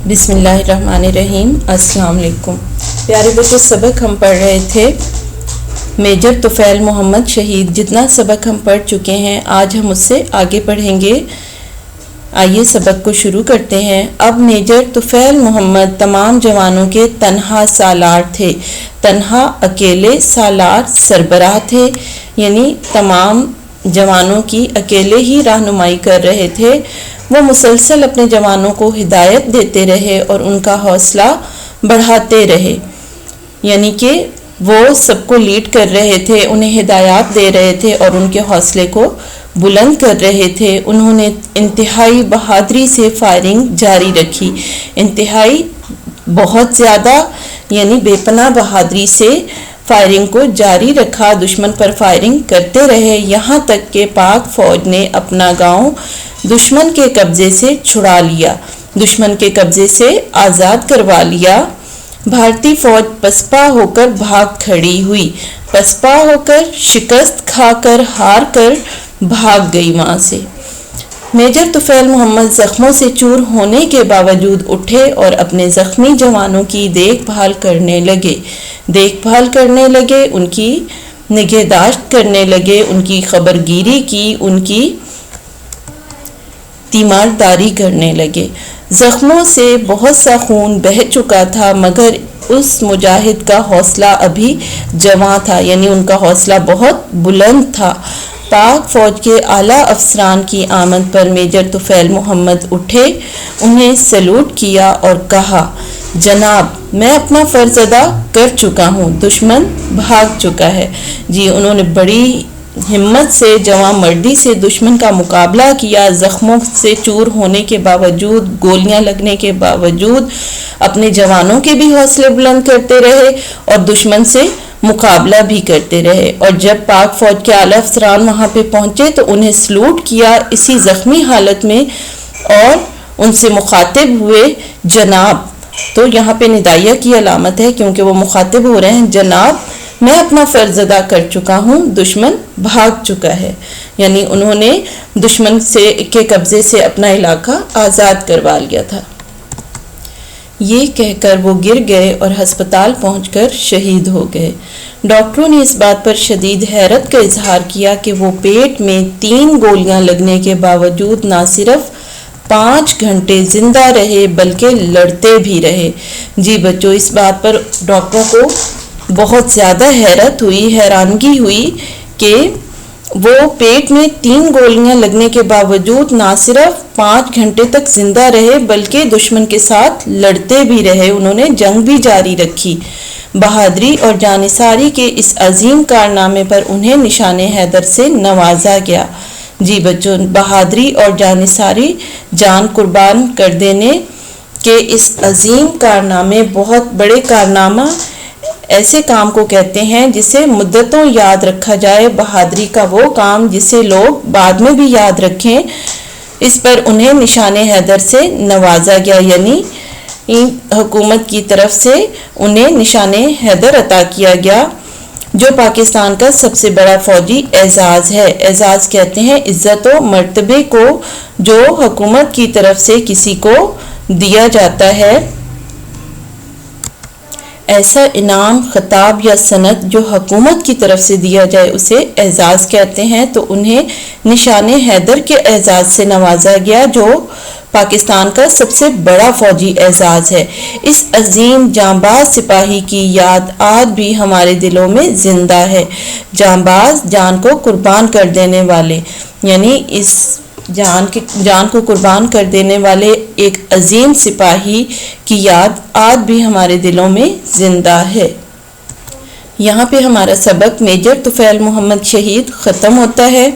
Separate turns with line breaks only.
بسم اللہ الرحمن الرحیم۔ السلام علیکم پیارے بچوں، سبق ہم پڑھ رہے تھے میجر طفیل محمد شہید۔ جتنا سبق ہم پڑھ چکے ہیں آج ہم اس سے آگے پڑھیں گے۔ آئیے سبق کو شروع کرتے ہیں۔ اب میجر طفیل محمد تمام جوانوں کے تنہا سالار تھے۔ تنہا اکیلے سالار سربراہ تھے، یعنی تمام جوانوں کی اکیلے ہی رہنمائی کر رہے تھے۔ وہ مسلسل اپنے جوانوں کو ہدایت دیتے رہے اور ان کا حوصلہ بڑھاتے رہے، یعنی کہ وہ سب کو لیڈ کر رہے تھے، انہیں ہدایات دے رہے تھے اور ان کے حوصلے کو بلند کر رہے تھے۔ انہوں نے انتہائی بہادری سے فائرنگ جاری رکھی، انتہائی بہت زیادہ یعنی بے پناہ بہادری سے فائرنگ کو جاری رکھا، دشمن پر فائرنگ کرتے رہے، یہاں تک کہ پاک فوج نے اپنا گاؤں دشمن کے قبضے سے چھڑا لیا، دشمن کے قبضے سے آزاد کروا لیا۔ بھارتی فوج پسپا ہو کر بھاگ کھڑی ہوئی، پسپا ہو کر، شکست کھا کر، ہار کر بھاگ گئی وہاں سے۔ میجر طفیل محمد زخموں سے چور ہونے کے باوجود اٹھے اور اپنے زخمی جوانوں کی دیکھ بھال کرنے لگے، ان کی نگہداشت کرنے لگے، ان کی خبرگیری کی، ان کی تیمارداری کرنے لگے۔ زخموں سے بہت سا خون بہہ چکا تھا، مگر اس مجاہد کا حوصلہ ابھی جواں تھا، یعنی ان کا حوصلہ بہت بلند تھا۔ پاک فوج کے اعلیٰ افسران کی آمد پر میجر طفیل محمد اٹھے، انہیں سلوٹ کیا اور کہا، جناب میں اپنا فرض ادا کر چکا ہوں، دشمن بھاگ چکا ہے۔ جی انہوں نے بڑی ہمت سے، جواں مردی سے دشمن کا مقابلہ کیا، زخموں سے چور ہونے کے باوجود، گولیاں لگنے کے باوجود اپنے جوانوں کے بھی حوصلے بلند کرتے رہے اور دشمن سے مقابلہ بھی کرتے رہے۔ اور جب پاک فوج کے اعلیٰ افسران وہاں پہ پہنچے تو انہیں سلوٹ کیا اسی زخمی حالت میں اور ان سے مخاطب ہوئے جناب، تو یہاں پہ ندائیہ کی علامت ہے کیونکہ وہ مخاطب ہو رہے ہیں، جناب میں اپنا فرض ادا کر چکا ہوں، دشمن بھاگ چکا ہے، یعنی انہوں نے دشمن کے قبضے سے اپنا علاقہ آزاد کروا لیا تھا۔ یہ کہہ کر وہ گر گئے اور ہسپتال پہنچ کر شہید ہو گئے۔ ڈاکٹروں نے اس بات پر شدید حیرت کا اظہار کیا کہ وہ پیٹ میں 3 گولیاں لگنے کے باوجود نہ صرف 5 گھنٹے زندہ رہے بلکہ لڑتے بھی رہے۔ جی بچوں، اس بات پر ڈاکٹروں کو بہت زیادہ حیرانگی ہوئی کہ وہ پیٹ میں 3 گولیاں لگنے کے باوجود نہ صرف 5 گھنٹے تک زندہ رہے بلکہ دشمن کے ساتھ لڑتے بھی رہے، انہوں نے جنگ بھی جاری رکھی۔ بہادری اور جانثاری کے اس عظیم کارنامے پر انہیں نشان حیدر سے نوازا گیا۔ جی بچوں، بہادری اور جانثاری، جان قربان کر دینے کے اس عظیم کارنامے، بہت بڑے کارنامہ ایسے کام کو کہتے ہیں جسے مدتوں یاد رکھا جائے، بہادری کا وہ کام جسے لوگ بعد میں بھی یاد رکھیں، اس پر انہیں نشان حیدر سے نوازا گیا، یعنی حکومت کی طرف سے انہیں نشان حیدر عطا کیا گیا، جو پاکستان کا سب سے بڑا فوجی اعزاز ہے۔ اعزاز کہتے ہیں عزت و مرتبے کو جو حکومت کی طرف سے کسی کو دیا جاتا ہے، ایسا انعام، خطاب یا سند جو حکومت کی طرف سے دیا جائے اسے اعزاز کہتے ہیں۔ تو انہیں نشان حیدر کے اعزاز سے نوازا گیا، جو پاکستان کا سب سے بڑا فوجی اعزاز ہے۔ اس عظیم جانباز سپاہی کی یاد آج بھی ہمارے دلوں میں زندہ ہے۔ جانباز، جان کو قربان کر دینے والے، یعنی اس جان کو قربان کر دینے والے ایک عظیم سپاہی کی یاد آج بھی ہمارے دلوں میں زندہ ہے۔ یہاں پہ ہمارا سبق میجر طفیل محمد شہید ختم ہوتا ہے۔